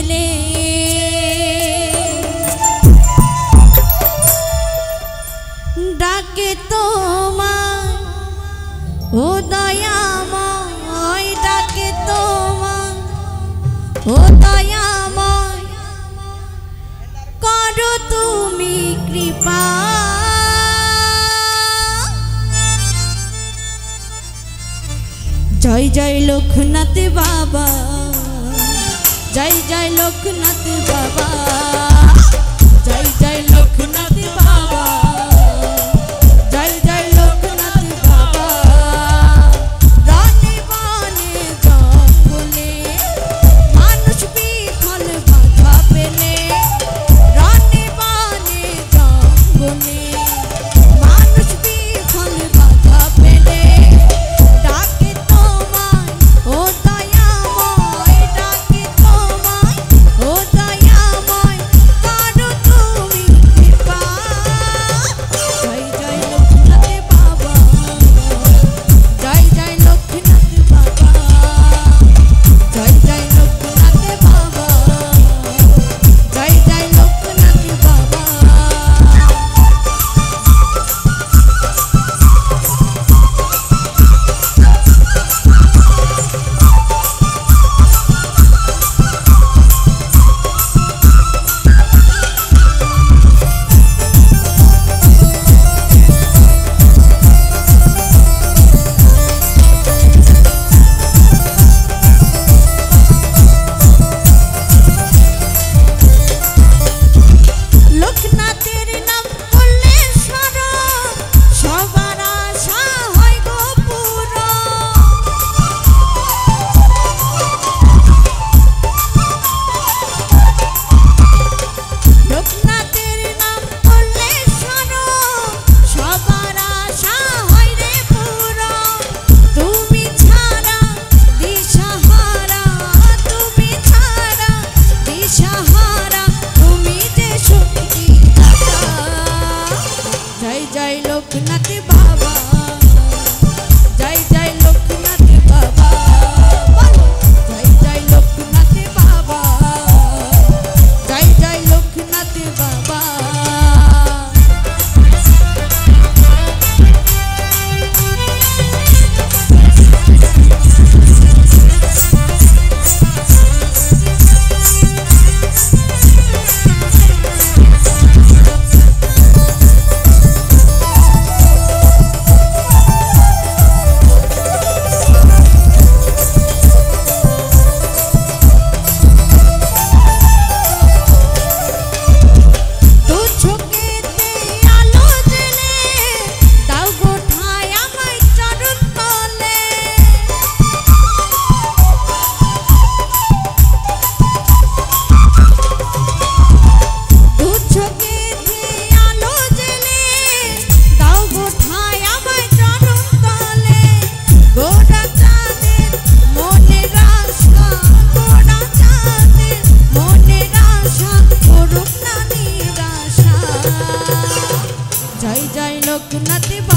পেলে ডাকে তোমায় ও দয়াময় ডাকে তোমায় ও দয়াময় করো তুমি কৃপা জয় জয় লোকনাথ বাবা জয় জয় লোকনাথ বাবা জয় জয় লোকনাথ বাবা জয় জয় লোকনাথ বাবা রানী বনে জঙ্গলে মানুষ বিফল বাধা পেলে রানী বনে জঙ্গলে মানুষ বিফল বাধা পেলে ডাকে তোমায় ও দয়াময় ডাকে তোমায় ও দয়াময় করো তুমি কৃপা জয় জয় লোকনাথ বাবা জয় জয় লোকনাথ বাবা জয় জয় লোকনাথ বাবা জয় জয় লোকনাথ বাবা লোকনাথের নাম করলে স্মরণ সবার আশা হয় গো পূরণ লোকনাথের নাম করলে স্মরণ সবার আশা হয় রে পূরণ তুমি ছাড়া দিশাহারা তুমি ছাড়া দিশাহারা তুমি যে শক্তি দাতা জয় জয় লোকনাথ বাবা জয় জয় লোকনাথ বাবা জয় জয় লোকনাথ বাবা জয় জয় লোকনাথ বাবা দু চোখেতে আলো জ্বেলে দাও গো ঠাঁই আমায় চরণ তলে দু চোখেতে আলো জ্বেলে দাও গো ঠাঁই আমায় চরণ তলে গোরা চাঁদের মনের আশা গোরা চাঁদের মনের আশা করুক না নিরাশা জয় জয় লোকনাথ বাবা